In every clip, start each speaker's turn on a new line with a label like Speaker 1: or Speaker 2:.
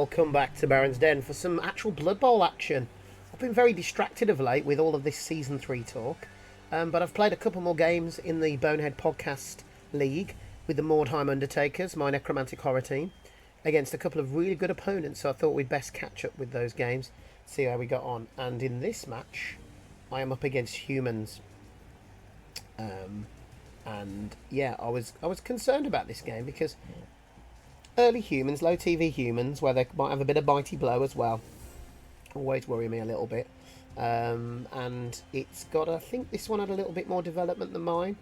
Speaker 1: welcome back to Baron's Den for some actual Blood Bowl action. I've been very distracted of late with all of this Season 3 talk, but I've played a couple more games in the Bonehead Podcast League with the Mordheim Undertakers, my Necromantic Horror team, against a couple of really good opponents, so I thought we'd best catch up with those games, see how we got on. And in this match, I am up against humans. And yeah, I was concerned about this game because early humans, low TV humans, where they might have a bit of bitey blow as well, always worry me a little bit. And it's got, I think this one had a little bit more development than mine.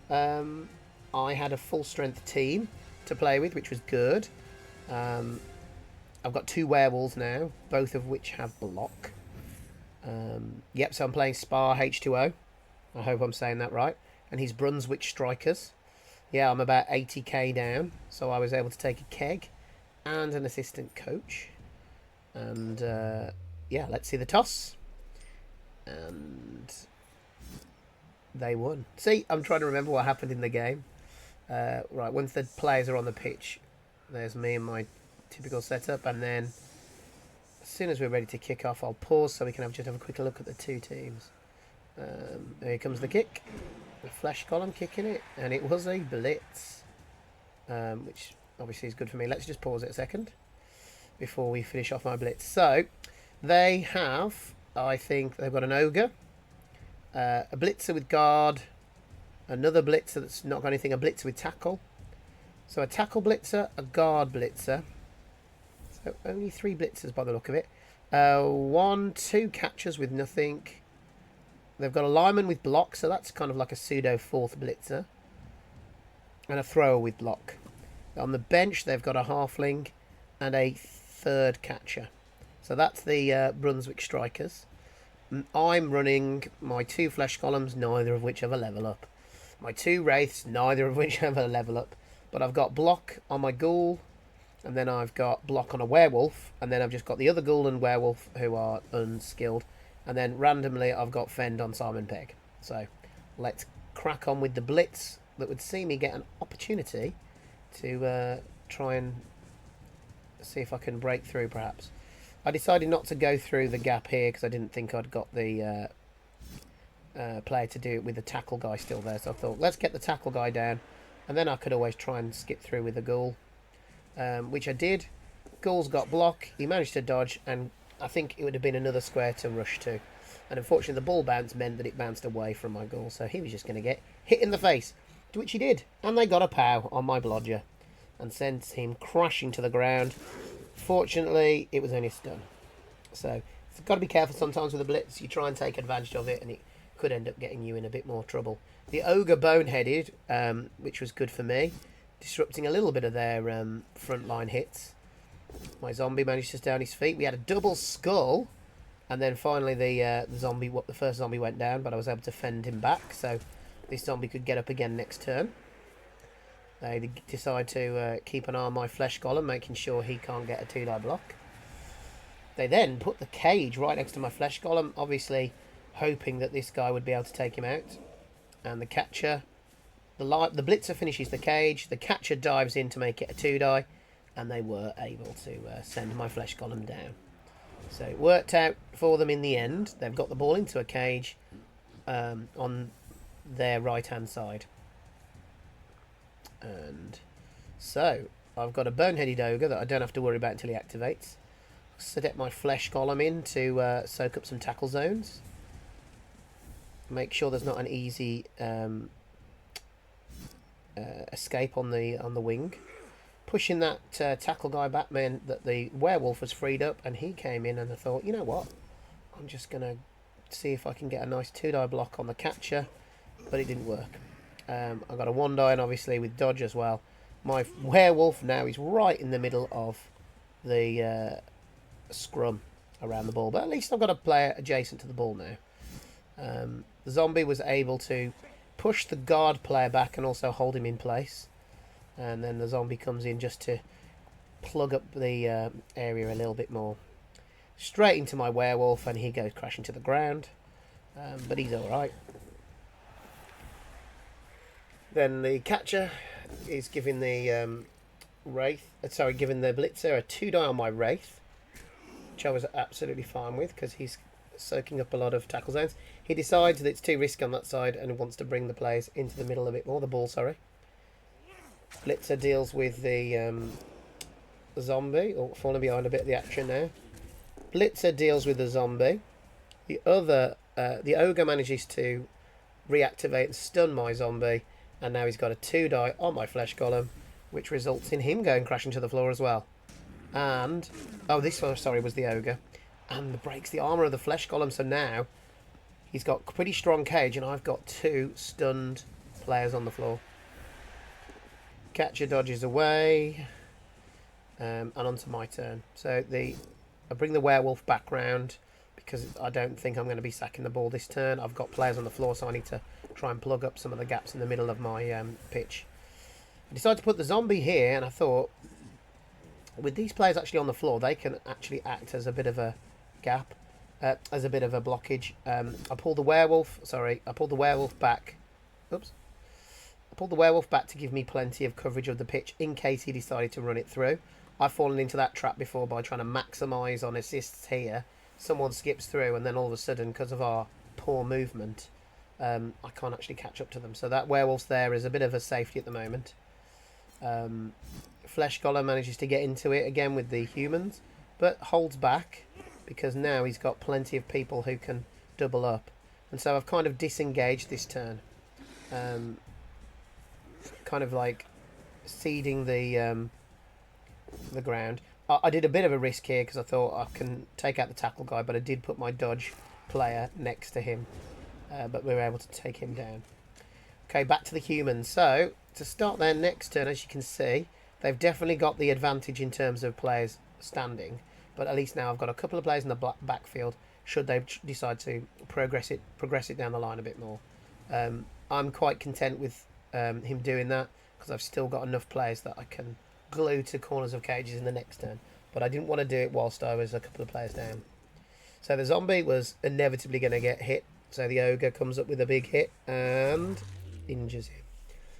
Speaker 1: I had a full strength team to play with, which was good. I've got 2 werewolves now, both of which have block. Yep, so I'm playing SparH20. I hope I'm saying that right. And he's Brunswick Strikers. Yeah, I'm about 80k down, so I was able to take a keg and an assistant coach. And yeah, let's see the toss. And they won. See, I'm trying to remember what happened in the game. Right, once the players are on the pitch, there's me and my typical setup, and then as soon as we're ready to kick off, I'll pause so we can just have a quick look at the 2 teams. Here comes the kick. The flesh column kicking it, and it was a blitz, which obviously is good for me. Let's just pause it a second before we finish off my blitz. So they have, I think they've got an ogre, a blitzer with guard, another blitzer that's not got anything, a blitzer with tackle. So a tackle blitzer, a guard blitzer. So only 3 blitzers by the look of it. 2 catchers with nothing. They've got a lineman with block, so that's kind of like a pseudo 4th blitzer. And a thrower with block. On the bench, they've got a halfling and a 3rd catcher. So that's the Brunswick Strikers. I'm running my 2 flesh columns, neither of which have a level up. My 2 wraiths, neither of which have a level up. But I've got block on my ghoul, and then I've got block on a werewolf, and then I've just got the other ghoul and werewolf who are unskilled. And then randomly I've got Fend on Simon Pegg. So let's crack on with the blitz that would see me get an opportunity to try and see if I can break through perhaps. I decided not to go through the gap here because I didn't think I'd got the player to do it with the tackle guy still there. So I thought, let's get the tackle guy down, and then I could always try and skip through with the ghoul, which I did. Ghoul's got block, he managed to dodge, and I think it would have been another square to rush to. And unfortunately, the ball bounce meant that it bounced away from my ghoul, so he was just going to get hit in the face, to which he did. And they got a pow on my blodger and sent him crashing to the ground. Fortunately, it was only a stun. So you've got to be careful sometimes with the blitz. You try and take advantage of it, and it could end up getting you in a bit more trouble. The ogre boneheaded, which was good for me, disrupting a little bit of their frontline hits. My zombie managed to stay on his feet. We had a double skull, and then finally the first zombie went down, but I was able to fend him back, so this zombie could get up again next turn. They decide to keep an eye on my flesh column, making sure he can't get a 2-die block. They then put the cage right next to my flesh column, obviously hoping that this guy would be able to take him out. And the catcher, the blitzer finishes the cage, the catcher dives in to make it a 2-die, and they were able to send my flesh column down. So it worked out for them in the end. They've got the ball into a cage on their right-hand side. And so I've got a boneheaded ogre that I don't have to worry about until he activates. Set my flesh column in to soak up some tackle zones. Make sure there's not an easy escape on the wing. Pushing that tackle guy back meant that the werewolf was freed up, and he came in, and I thought, you know what, I'm just going to see if I can get a nice 2-die block on the catcher, but it didn't work. I got a 1-die, and obviously with dodge as well. My werewolf now is right in the middle of the scrum around the ball, but at least I've got a player adjacent to the ball now. The zombie was able to push the guard player back and also hold him in place. And then the zombie comes in just to plug up the area a little bit more. Straight into my werewolf, and he goes crashing to the ground. But he's alright. Then the catcher is giving the Wraith. Sorry, giving the Blitzer a 2 die on my Wraith, which I was absolutely fine with because he's soaking up a lot of tackle zones. He decides that it's too risky on that side and wants to bring the players into the middle a bit more. The ball, sorry. Blitzer deals with the zombie. Oh, falling behind a bit of the action now. Blitzer deals with the zombie. The ogre manages to reactivate and stun my zombie, and now he's got a 2 die on my flesh golem, which results in him going crashing to the floor as well. And this one, sorry, was the ogre, and breaks the armor of the flesh golem. So now he's got pretty strong cage, and I've got 2 stunned players on the floor. Catcher dodges away, and onto my turn. So I bring the werewolf back round because I don't think I'm going to be sacking the ball this turn. I've got players on the floor, so I need to try and plug up some of the gaps in the middle of my pitch. I decided to put the zombie here, and I thought, with these players actually on the floor, they can actually act as a bit of a gap, as a bit of a blockage. I pulled the werewolf. Sorry, I pulled the werewolf back. Oops. I pulled the werewolf back to give me plenty of coverage of the pitch in case he decided to run it through. I've fallen into that trap before by trying to maximise on assists here. Someone skips through, and then all of a sudden, because of our poor movement, I can't actually catch up to them. So that werewolf's there is a bit of a safety at the moment. Flesh Golem manages to get into it again with the humans, but holds back because now he's got plenty of people who can double up. And so I've kind of disengaged this turn. Kind of like seeding the ground. I did a bit of a risk here because I thought I can take out the tackle guy, but I did put my dodge player next to him. But we were able to take him down. Okay, back to the humans. So, to start their next turn, as you can see, they've definitely got the advantage in terms of players standing. But at least now I've got a couple of players in the backfield, should they decide to progress it down the line a bit more. I'm quite content with him doing that, because I've still got enough players that I can glue to corners of cages in the next turn. But I didn't want to do it whilst I was a couple of players down. So the zombie was inevitably going to get hit. So the ogre comes up with a big hit and injures him.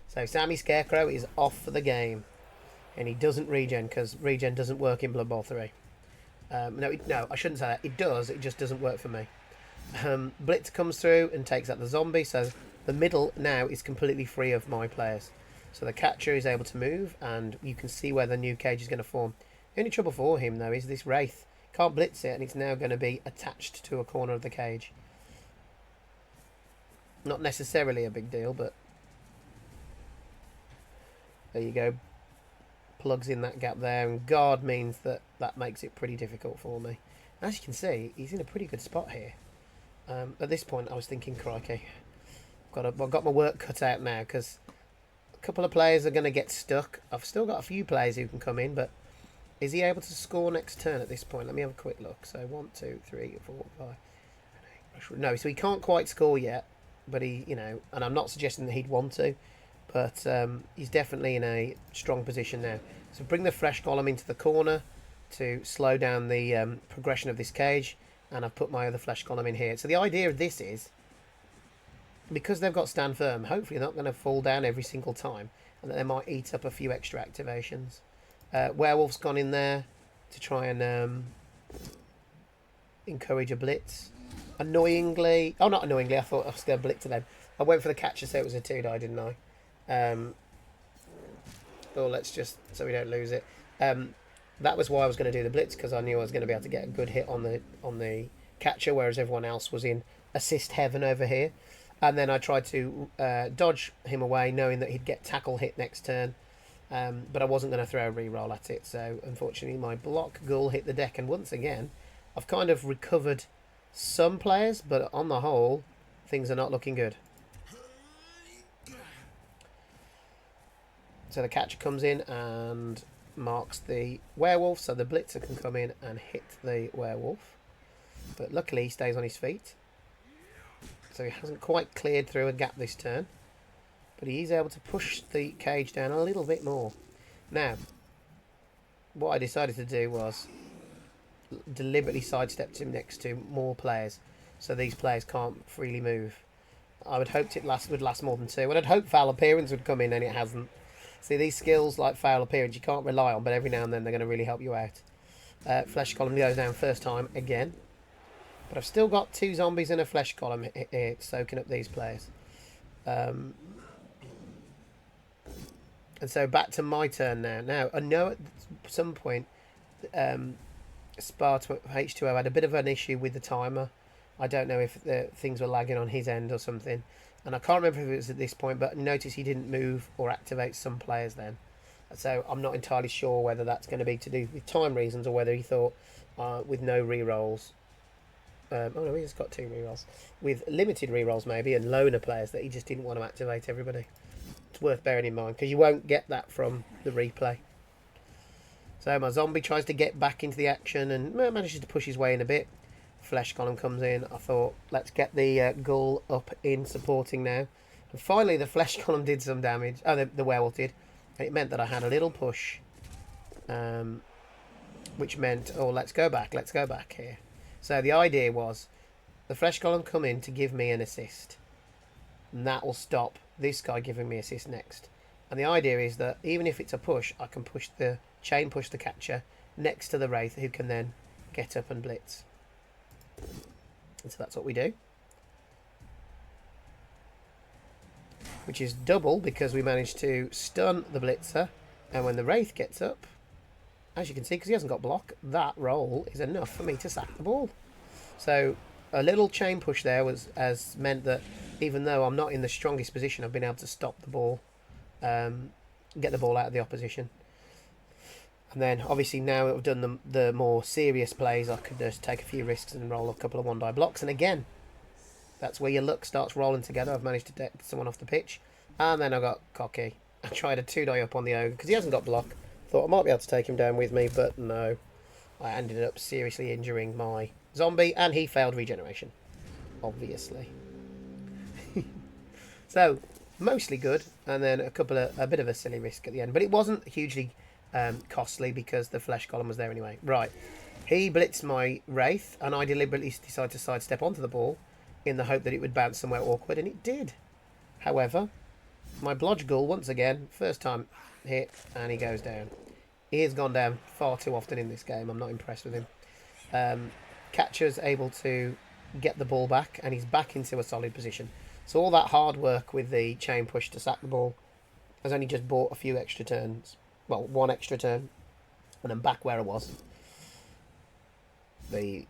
Speaker 1: So Sammy Scarecrow is off for the game. And he doesn't regen, because regen doesn't work in Blood Bowl 3. No, I shouldn't say that. It does, it just doesn't work for me. Blitz comes through and takes out the zombie. So the middle now is completely free of my players. So the catcher is able to move, and you can see where the new cage is going to form. The only trouble for him, though, is this Wraith. Can't blitz it, and it's now going to be attached to a corner of the cage. Not necessarily a big deal, but there you go. Plugs in that gap there, and guard means that makes it pretty difficult for me. As you can see, he's in a pretty good spot here. At this point, I was thinking, crikey, I've got my work cut out now, because a couple of players are going to get stuck. I've still got a few players who can come in, but is he able to score next turn at this point? Let me have a quick look. So 1, 2, 3, 4, 5. No, so he can't quite score yet, but he, and I'm not suggesting that he'd want to, but he's definitely in a strong position now. So bring the Flesh Golem into the corner to slow down the progression of this cage, and I've put my other Flesh Golem in here. So the idea of this is, because they've got stand firm, hopefully they're not going to fall down every single time, and that they might eat up a few extra activations. Werewolf's gone in there to try and encourage a blitz. Not annoyingly, I thought I was going to blitz to them. I went for the catcher, so it was a 2 die, didn't I? Let's just, so we don't lose it. That was why I was going to do the blitz, because I knew I was going to be able to get a good hit on the catcher, whereas everyone else was in assist heaven over here. And then I tried to dodge him away, knowing that he'd get tackle hit next turn. But I wasn't going to throw a reroll at it. So unfortunately my block ghoul hit the deck. And once again, I've kind of recovered some players, but on the whole, things are not looking good. So the catcher comes in and marks the werewolf, so the blitzer can come in and hit the werewolf. But luckily he stays on his feet. So he hasn't quite cleared through a gap this turn. But he is able to push the cage down a little bit more. Now, what I decided to do was deliberately sidestepped him next to more players, so these players can't freely move. I would hoped it would last more than 2. And I'd hoped Foul Appearance would come in, and it hasn't. See, these skills like fail appearance you can't rely on, but every now and then they're going to really help you out. Flesh column goes down first time again. But I've still got 2 zombies and a flesh column here soaking up these players. And so back to my turn now. Now, I know at some point SparH20 had a bit of an issue with the timer. I don't know if things were lagging on his end or something. And I can't remember if it was at this point, but notice he didn't move or activate some players then. So I'm not entirely sure whether that's going to be to do with time reasons or whether he thought with no rerolls. Oh no, he's got 2 rerolls. With limited rerolls maybe and loner players that he just didn't want to activate everybody. It's worth bearing in mind because you won't get that from the replay. So my zombie tries to get back into the action and manages to push his way in a bit. Flesh column comes in. I thought, let's get the ghoul up in supporting now. And finally the flesh column did some damage. Oh, the werewolf did. And it meant that I had a little push. Which meant, oh, let's go back here. So the idea was the flesh column come in to give me an assist. And that will stop this guy giving me assist next. And the idea is that even if it's a push, I can push the catcher next to the wraith who can then get up and blitz. And so that's what we do. Which is double because we managed to stun the blitzer. And when the wraith gets up, as you can see, because he hasn't got block, that roll is enough for me to sack the ball. So a little chain push there has meant that even though I'm not in the strongest position, I've been able to stop the ball, get the ball out of the opposition. And then obviously now that I've done the more serious plays, I could just take a few risks and roll a couple of 1-die blocks. And again, that's where your luck starts rolling together. I've managed to get someone off the pitch. And then I got cocky. I tried a 2-die up on the ogre because he hasn't got block. Thought I might be able to take him down with me, but no. I ended up seriously injuring my zombie, and he failed regeneration. Obviously. So, mostly good, and then a bit of a silly risk at the end. But it wasn't hugely costly because the flesh column was there anyway. Right. He blitzed my wraith, and I deliberately decided to sidestep onto the ball in the hope that it would bounce somewhere awkward, and it did. However, my blodge ghoul, once again, first time hit, and he goes down. He has gone down far too often in this game. I'm not impressed with him. Catcher's able to get the ball back, and he's back into a solid position. So all that hard work with the chain push to sack the ball has only just bought a few extra turns. Well, 1 extra turn, and I'm back where I was. The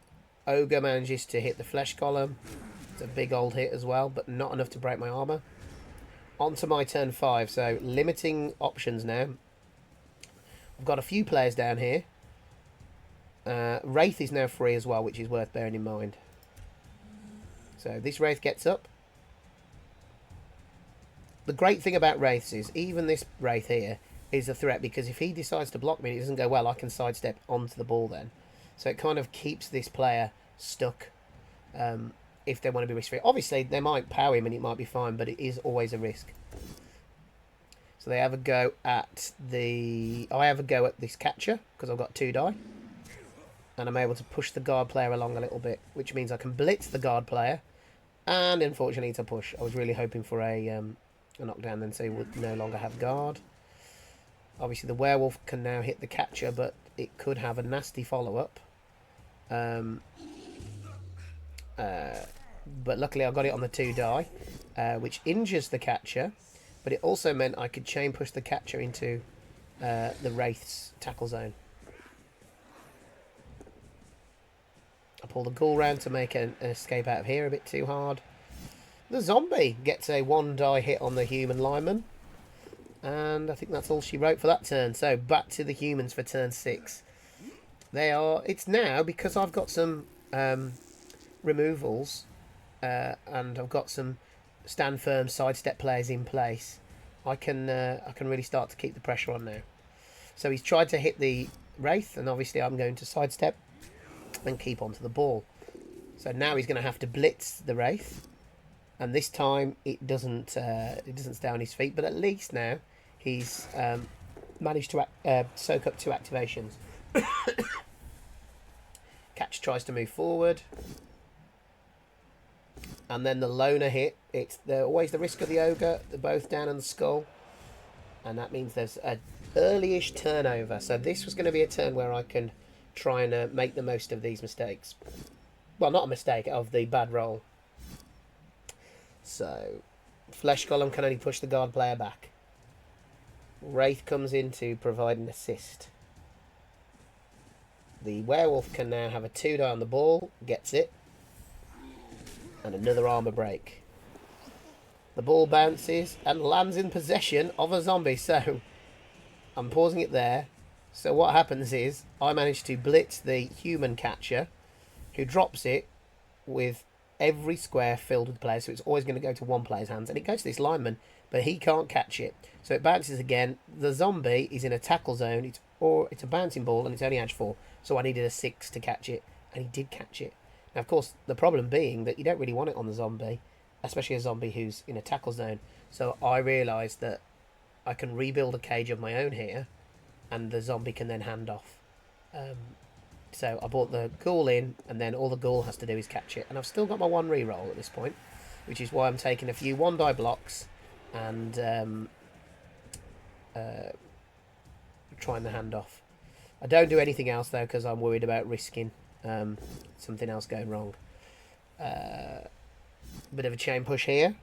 Speaker 1: ogre manages to hit the flesh column. It's a big old hit as well, but not enough to break my armour. On to my turn 5, so limiting options now. I've got a few players down here. Wraith is now free as well, which is worth bearing in mind. So this Wraith gets up. The great thing about Wraiths is even this Wraith here is a threat because if he decides to block me and it doesn't go well, I can sidestep onto the ball then. So it kind of keeps this player stuck if they want to be risk-free. Obviously, they might power him and it might be fine, but it is always a risk. So they have a go at I have a go at this catcher because I've got 2 die. And I'm able to push the guard player along a little bit, which means I can blitz the guard player. And unfortunately, it's a push. I was really hoping for a knockdown then, so he would no longer have guard. Obviously, the werewolf can now hit the catcher, but it could have a nasty follow-up. But luckily, I got it on the 2 die, which injures the catcher. But it also meant I could chain push the catcher into the Wraith's tackle zone. I pull the ghoul round to make an escape out of here a bit too hard. The zombie gets a 1-die hit on the human lineman. And I think that's all she wrote for that turn. So back to the humans for turn 6. It's now, because I've got some removals and I've got some stand firm sidestep players in place, I can really start to keep the pressure on now. So he's tried to hit the Wraith, and obviously I'm going to sidestep and keep onto the ball. So now he's going to have to blitz the Wraith, and this time it doesn't stay on his feet, but at least now he's managed to soak up 2 activations. Catch tries to move forward, and then the loner hit. It's always the risk of the ogre. They're both down on the skull. and that means there's a early-ish turnover. So this was going to be a turn where I can try and make the most of these mistakes. Well, not a mistake, of the bad roll. So, Flesh Golem can only push the guard player back. Wraith comes in to provide an assist. The werewolf can now have a 2 die on the ball, gets it, and another armor break. The ball bounces and lands in possession of a zombie, so I'm pausing it there. So what happens is I manage to blitz the human catcher, who drops it with every square filled with players, so it's always going to go to one player's hands, and it goes to this lineman, but he can't catch it. So it bounces again. The zombie is in a tackle zone. It's a bouncing ball, and it's only edge 4, so I needed a 6 to catch it, and he did catch it. Now, of course, the problem being that you don't really want it on the zombie, especially a zombie who's in a tackle zone. So I realised that I can rebuild a cage of my own here, and the zombie can then hand off. So I brought the ghoul in, and then all the ghoul has to do is catch it. And I've still got my 1 reroll at this point, which is why I'm taking a few 1 die blocks and trying the hand off. I don't do anything else though, because I'm worried about risking something else going wrong. Bit of a chain push here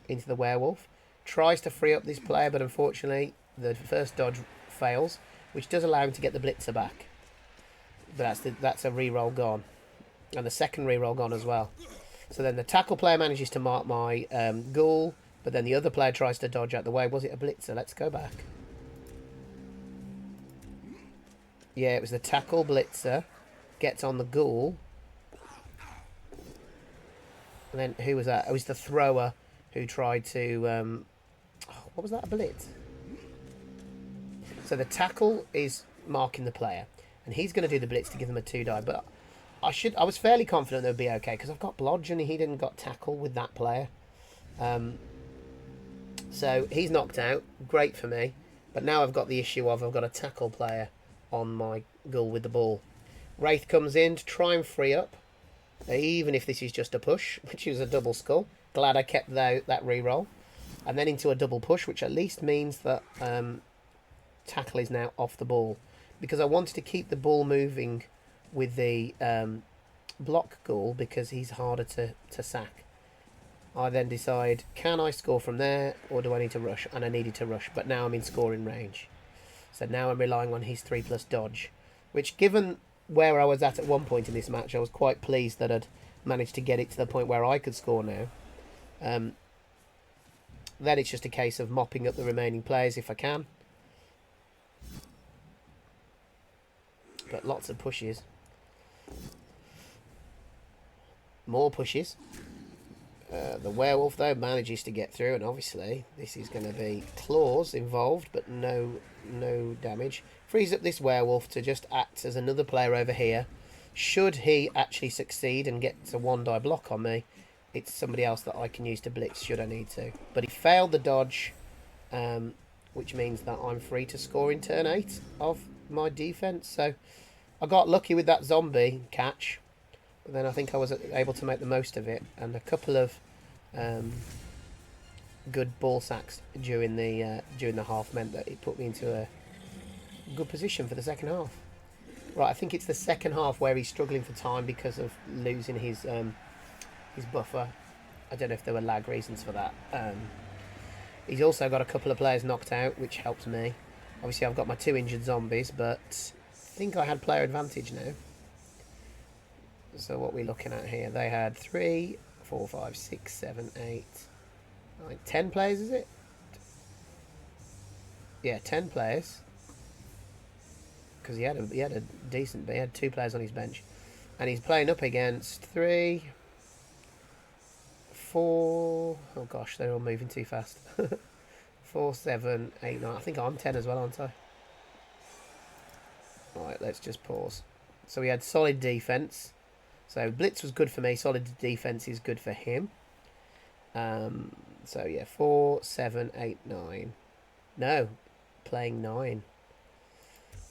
Speaker 1: into the werewolf. Tries to free up this player, but unfortunately the first dodge fails, which does allow him to get the blitzer back. But that's a reroll gone, and the second reroll gone as well. So then the tackle player manages to mark my ghoul, but then the other player tries to dodge out the way. Was it a blitzer? Let's go back. Yeah, it was the tackle blitzer. Gets on the ghoul. And then who was that? It was the thrower who tried to... what was that? A blitz? So the tackle is marking the player, and he's going to do the blitz to give them a 2 die. But I was fairly confident they'd be okay, because I've got blodge and he didn't got tackle with that player. So he's knocked out. Great for me. But now I've got the issue of I've got a tackle player on my ghoul with the ball. Wraith comes in to try and free up, even if this is just a push, which is a double skull. Glad I kept that reroll. And then into a double push, which at least means that tackle is now off the ball, because I wanted to keep the ball moving with the block ghoul, because he's harder to sack. I then decide, can I score from there, or do I need to rush? And I needed to rush, but now I'm in scoring range. So now I'm relying on his 3+ dodge, which, given where I was at one point in this match, I was quite pleased that I'd managed to get it to the point where I could score now. Then it's just a case of mopping up the remaining players if I can. But lots of pushes. More pushes. The werewolf, though, manages to get through, and obviously this is going to be claws involved, but no damage. Frees up this werewolf to just act as another player over here. Should he actually succeed and get a 1 die block on me, it's somebody else that I can use to blitz should I need to. But he failed the dodge, which means that I'm free to score in turn 8 of my defense. So I got lucky with that zombie catch, but then I think I was able to make the most of it, and a couple of good ball sacks during the half meant that it put me into a good position for the second half. Right, I think it's the second half where he's struggling for time because of losing his buffer. I don't know if there were lag reasons for that. He's also got a couple of players knocked out, which helps me. Obviously, I've got my 2 injured zombies, but I think I had player advantage now. So what are we looking at here? They had 3, 4, 5, 6, 7, 8, 9, 10 players, is it? Yeah, 10 players. Because he had a decent, but he had 2 players on his bench, and he's playing up against 3, 4. Oh gosh, they're all moving too fast. 4, 7, 8, 9. I think I'm 10 as well, aren't I? Alright, let's just pause. So we had solid defense. So blitz was good for me. Solid defense is good for him. So yeah, 4, 7, 8, 9. No, playing 9.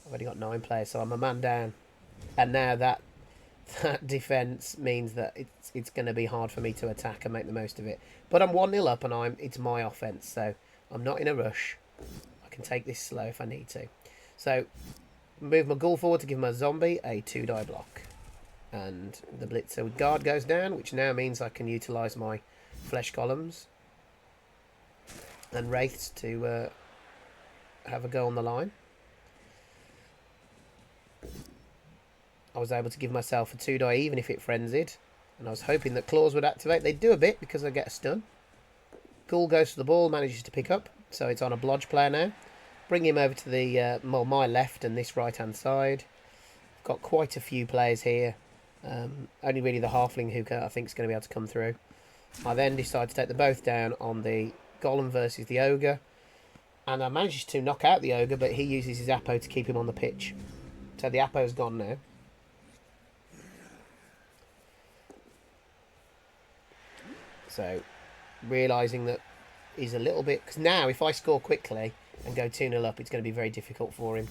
Speaker 1: I've only got 9 players, so I'm a man down. And now that that defence means that it's going to be hard for me to attack and make the most of it. But I'm 1-0 up, and it's my offence, so I'm not in a rush. I can take this slow if I need to. So, move my ghoul forward to give my zombie a 2-die block. And the Blitzer with guard goes down, which now means I can utilise my flesh columns and wraiths to have a go on the line. I was able to give myself a 2-die even if it frenzied, and I was hoping that claws would activate. They do a bit because I get a stun. Ghoul goes to the ball, manages to pick up, so it's on a blodge player now. Bring him over to the my left and this right hand side. Got quite a few players here. Only really the halfling who I think is going to be able to come through. I then decide to take the both down on the golem versus the ogre, and I managed to knock out the ogre, but he uses his Apo to keep him on the pitch. So the Apo's gone now. So, realising that he's a little bit... Because now, if I score quickly and go 2-0 up, it's going to be very difficult for him.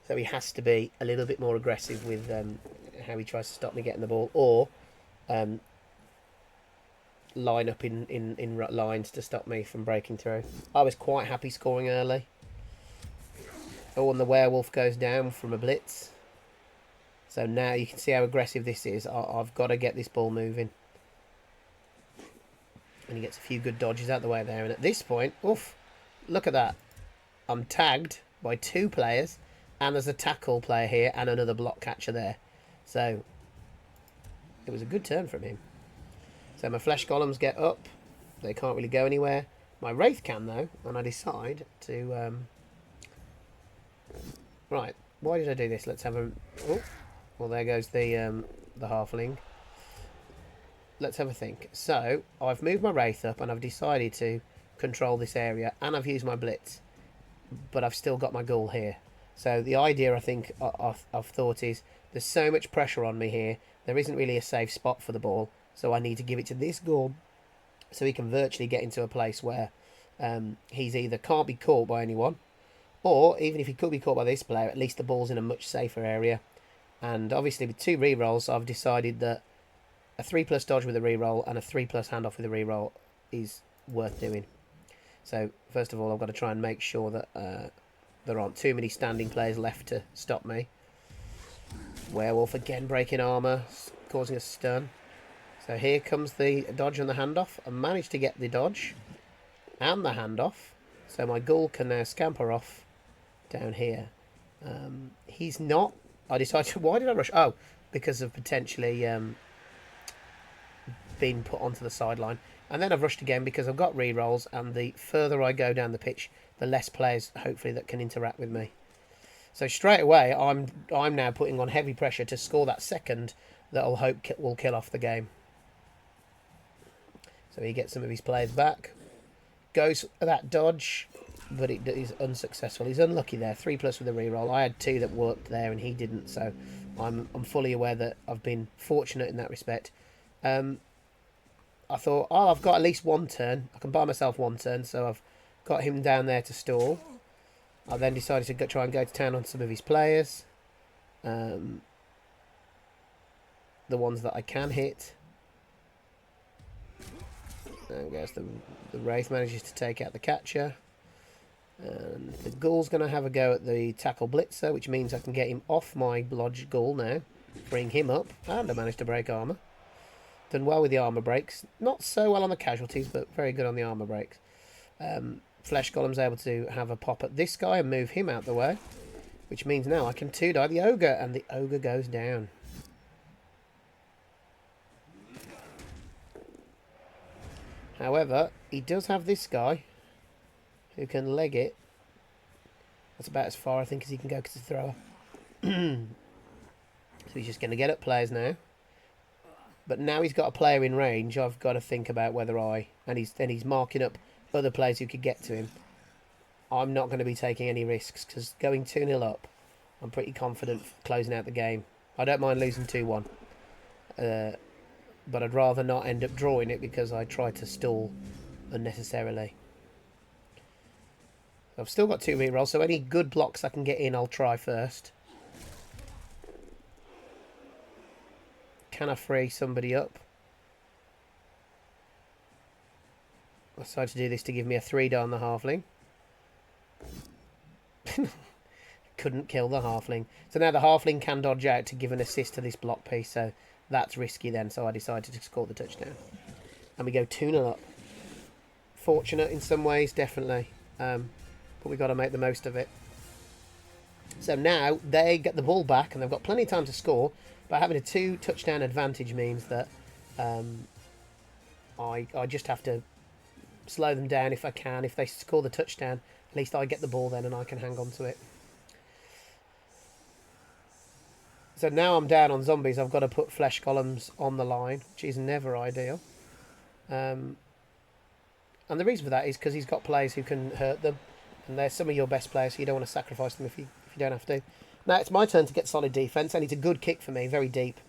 Speaker 1: So he has to be a little bit more aggressive with how he tries to stop me getting the ball. Or line up in lines to stop me from breaking through. I was quite happy scoring early. Oh, and the werewolf goes down from a blitz. So now you can see how aggressive this is. I've got to get this ball moving. And he gets a few good dodges out the way there. And at this point, oof, look at that. I'm tagged by 2 players. And there's a tackle player here and another block catcher there. So, it was a good turn from him. So my flesh golems get up. They can't really go anywhere. My wraith can, though. And I decide to... Right, why did I do this? Let's have a... Oh, well, there goes the halfling. Let's have a think. So, I've moved my wraith up and I've decided to control this area, and I've used my blitz, but I've still got my ghoul here. So the idea I think I've thought is there's so much pressure on me here, there isn't really a safe spot for the ball, so I need to give it to this ghoul so he can virtually get into a place where he's either can't be caught by anyone, or even if he could be caught by this player, at least the ball's in a much safer area. And obviously with 2 rerolls, I've decided that a 3+ dodge with a reroll and a 3+ handoff with a reroll is worth doing. So first of all, I've got to try and make sure that there aren't too many standing players left to stop me. Werewolf again breaking armour, causing a stun. So here comes the dodge and the handoff. I managed to get the dodge and the handoff. So my ghoul can now scamper off down here. He's not... I decided... Why did I rush? Oh, because of potentially... been put onto the sideline, and then I've rushed again because I've got re-rolls, and the further I go down the pitch, the less players hopefully that can interact with me. So straight away I'm now putting on heavy pressure to score that second that I'll hope will kill off the game. So he gets some of his players back, goes for that dodge, but it is unsuccessful. He's unlucky there. 3+ with a re-roll. I had 2 that worked there and he didn't, so I'm fully aware that I've been fortunate in that respect. I thought, oh, I've got at least 1 turn. I can buy myself 1 turn, so I've got him down there to stall. I then decided to try and go to town on some of his players. The ones that I can hit. There goes the Wraith manages to take out the catcher. And the Ghoul's going to have a go at the tackle Blitzer, which means I can get him off my Blodge Ghoul now. Bring him up, and I managed to break armour. Done well with the armour breaks. Not so well on the casualties, but very good on the armour breaks. Flesh Golem's able to have a pop at this guy and move him out the way, which means now I can 2-die the Ogre, and the Ogre goes down. However, he does have this guy who can leg it. That's about as far, I think, as he can go because he's a thrower. So he's just going to get up players now. But now he's got a player in range, I've got to think about whether and he's marking up other players who could get to him. I'm not going to be taking any risks because going 2-0 up, I'm pretty confident closing out the game. I don't mind losing 2-1. But I'd rather not end up drawing it because I tried to stall unnecessarily. I've still got 2 rerolls, so any good blocks I can get in, I'll try first. can I free somebody up? I decided to do this to give me a 3 on the halfling. Couldn't kill the halfling. So now the halfling can dodge out to give an assist to this block piece. So that's risky then. So I decided to score the touchdown. And we go 2-0 up. Fortunate in some ways, definitely. But we've got to make the most of it. So now they get the ball back and they've got plenty of time to score. But having a 2 touchdown advantage means that I just have to slow them down if I can. If they score the touchdown, at least I get the ball then and I can hang on to it. So now I'm down on zombies. I've got to put flesh columns on the line, which is never ideal. And the reason for that is because he's got players who can hurt them. And they're some of your best players, so you don't want to sacrifice them if you don't have to. Now it's my turn to get solid defense, and it's a good kick for me, very deep.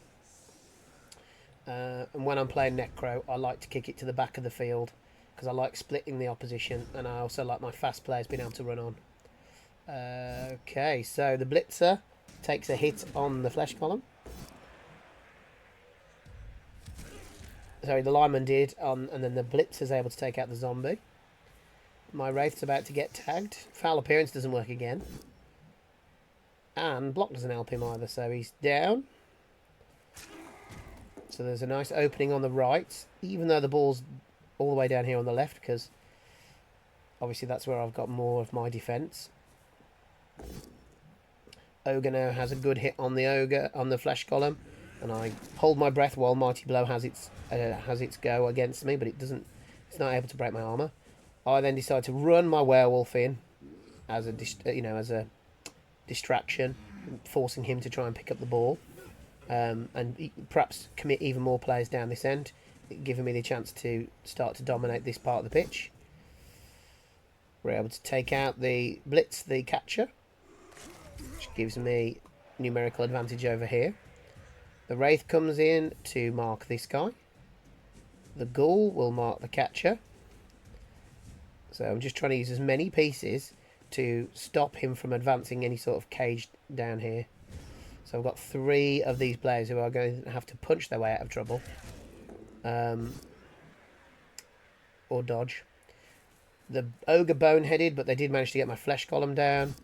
Speaker 1: And when I'm playing Necro, I like to kick it to the back of the field because I like splitting the opposition, and I also like my fast players being able to run on. Okay, so the Blitzer takes a hit on the flesh column. Sorry, the lineman did, and then the Blitzer's able to take out the zombie. My Wraith's about to get tagged. Foul appearance doesn't work again. And block doesn't help him either, so he's down. So there's a nice opening on the right, even though the ball's all the way down here on the left, because obviously that's where I've got more of my defence. Ogre now has a good hit on the ogre on the flesh column, and I hold my breath while Mighty Blow has its go against me, but it's not able to break my armour. I then decide to run my werewolf in as a distraction, forcing him to try and pick up the ball, and perhaps commit even more players down this end, giving me the chance to start to dominate this part of the pitch. We're able to take out the Blitz, the catcher, which gives me numerical advantage over here. The Wraith comes in to mark this guy. The Ghoul will mark the catcher. So I'm just trying to use as many pieces to stop him from advancing any sort of cage down here. So I've got 3 of these players who are going to have to punch their way out of trouble. Or dodge. The Ogre boneheaded, but they did manage to get my flesh column down.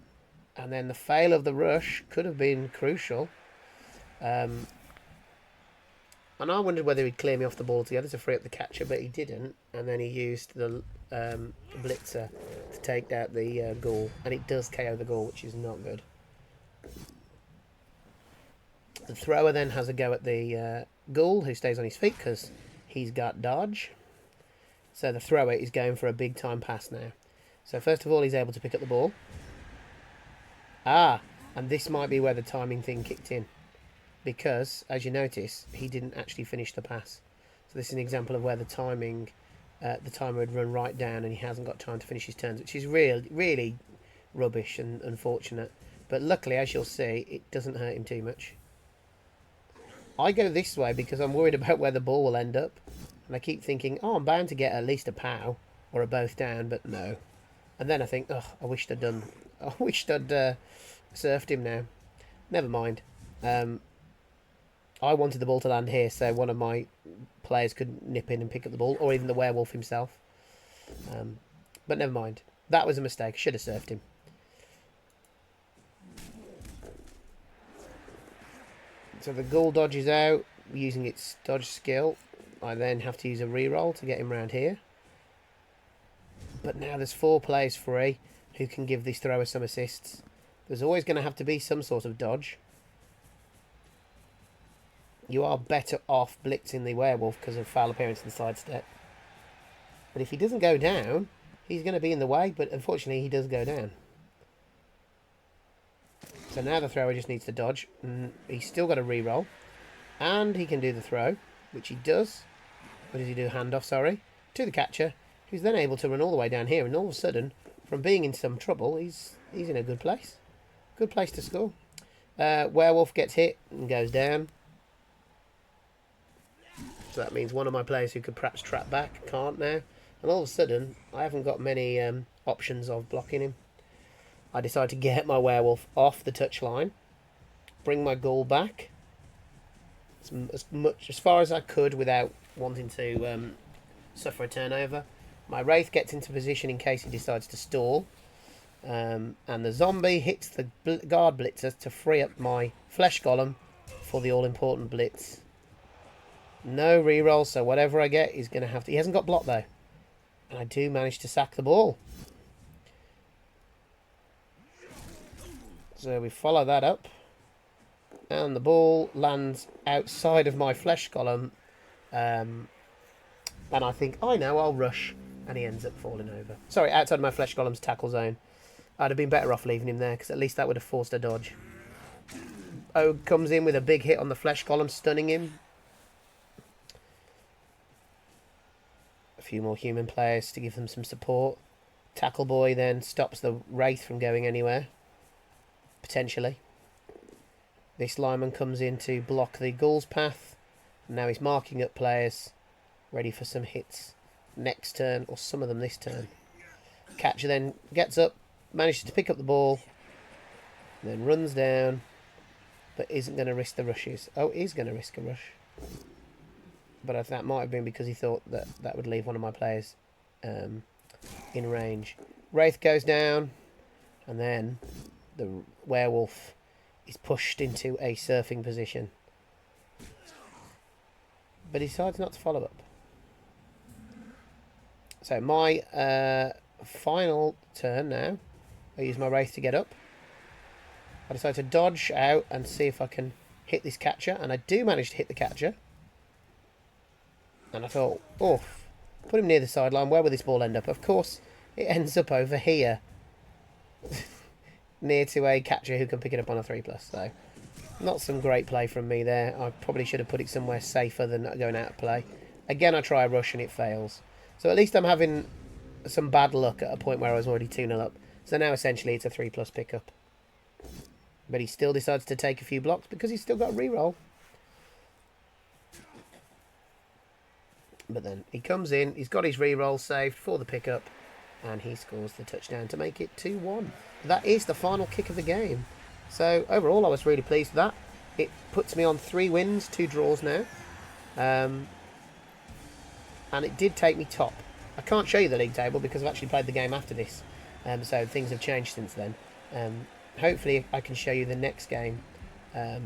Speaker 1: And then the fail of the rush could have been crucial. And I wondered whether he'd clear me off the ball together to free up the catcher, but he didn't. And then he used the Blitzer to take out the Ghoul. And it does KO the Ghoul, which is not good. The thrower then has a go at the Ghoul, who stays on his feet because he's got dodge. So the thrower is going for a big time pass now. So first of all, he's able to pick up the ball. And this might be where the timing thing kicked in. Because, as you notice, he didn't actually finish the pass. So this is an example of where the timer had run right down and he hasn't got time to finish his turns, which is really rubbish and unfortunate. But luckily, as you'll see, it doesn't hurt him too much. I go this way because I'm worried about where the ball will end up. And I keep thinking, I'm bound to get at least a POW or a both down, but no. And then I think, I wished I'd surfed him now. Never mind. I wanted the ball to land here, so one of my players could nip in and pick up the ball, or even the werewolf himself. But never mind. That was a mistake. Should have surfed him. So the Ghoul dodges out, using its dodge skill. I then have to use a reroll to get him round here. But now there's 4 players free who can give this thrower some assists. There's always going to have to be some sort of dodge. You are better off blitzing the werewolf because of foul appearance and sidestep. But if he doesn't go down, he's going to be in the way, but unfortunately he does go down. So now the thrower just needs to dodge. He's still got a reroll. And he can do the throw, which he does. What does he do? Handoff, sorry. To the catcher, who's then able to run all the way down here. And all of a sudden, from being in some trouble, he's in a good place. Good place to score. Werewolf gets hit and goes down. So that means one of my players who could perhaps trap back can't now. And all of a sudden, I haven't got many options of blocking him. I decide to get my werewolf off the touchline. Bring my Ghoul back. as far as I could without wanting to suffer a turnover. My Wraith gets into position in case he decides to stall. And the zombie hits the guard blitzer to free up my flesh golem for the all-important blitz. No reroll, so whatever I get is going to have to... He hasn't got block, though. And I do manage to sack the ball. So we follow that up. And the ball lands outside of my flesh golem. And I think, I know, I'll rush. And he ends up falling over. Sorry, outside of my flesh golem's tackle zone. I'd have been better off leaving him there, because at least that would have forced a dodge. Og comes in with a big hit on the flesh golem, stunning him. A few more human players to give them some support. Tackle boy then stops the Wraith from going anywhere. Potentially. This lineman comes in to block the Ghoul's path. And now he's marking up players, ready for some hits next turn, or some of them this turn. Catcher then gets up, manages to pick up the ball, then runs down, but isn't going to risk the rushes. Oh, he's going to risk a rush. But that might have been because he thought that that would leave one of my players in range. Wraith goes down, and then the werewolf is pushed into a surfing position. But he decides not to follow up. So my final turn now. I use my Wraith to get up. I decide to dodge out and see if I can hit this catcher. And I do manage to hit the catcher. And I thought, oh, put him near the sideline. Where will this ball end up? Of course, it ends up over here. Near to a catcher who can pick it up on a 3+. So, not some great play from me there. I probably should have put it somewhere safer than going out of play. Again, I try a rush and it fails. So at least I'm having some bad luck at a point where I was already 2-0 up. So now essentially it's a 3+ pickup. But he still decides to take a few blocks because he's still got a reroll. But then he comes in, he's got his reroll saved for the pickup, and he scores the touchdown to make it 2-1. That is the final kick of the game. So overall I was really pleased with that. It puts me on 3 wins, 2 draws now. And it did take me top. I can't show you the league table because I've actually played the game after this. So things have changed since then. Hopefully I can show you the next game a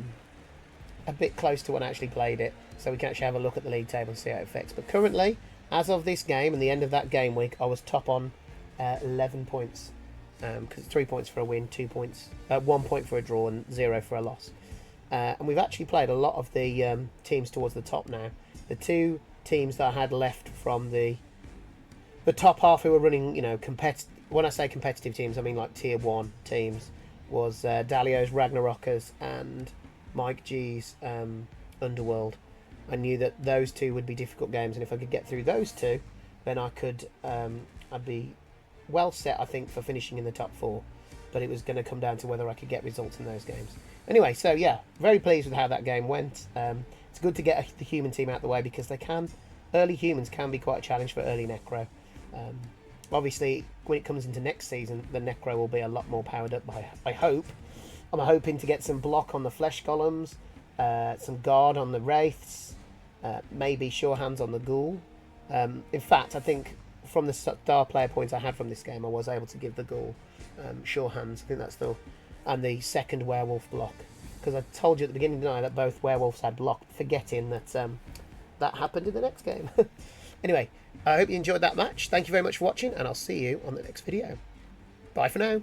Speaker 1: bit close to when I actually played it, so we can actually have a look at the league table and see how it affects. But currently, as of this game and the end of that game week, I was top on 11 points. Because 3 points for a win, 2 points, 1 point for a draw, and 0 for a loss. And we've actually played a lot of the teams towards the top now. The 2 teams that I had left from the top half who were running, you know, when I say competitive teams, I mean like tier 1 teams, was Dalio's Ragnarokers and Mike G's Underworld. I knew that those 2 would be difficult games, and if I could get through those 2, then I could, I'd be well set, I think, for finishing in the top 4. But it was going to come down to whether I could get results in those games. Anyway, so yeah, very pleased with how that game went. It's good to get the human team out of the way because early humans can be quite a challenge for early Necro. Obviously, when it comes into next season, the Necro will be a lot more powered up, I hope. I'm hoping to get some block on the flesh golems, some guard on the wraiths, maybe sure hands on the ghoul. In fact, I think from the star player points I had from this game, I was able to give the ghoul sure hands. I think that's and the second werewolf block, because I told you at the beginning tonight that both werewolves had block, forgetting that that happened in the next game. Anyway, I hope you enjoyed that match. Thank you very much for watching, and I'll see you on the next video. Bye for now.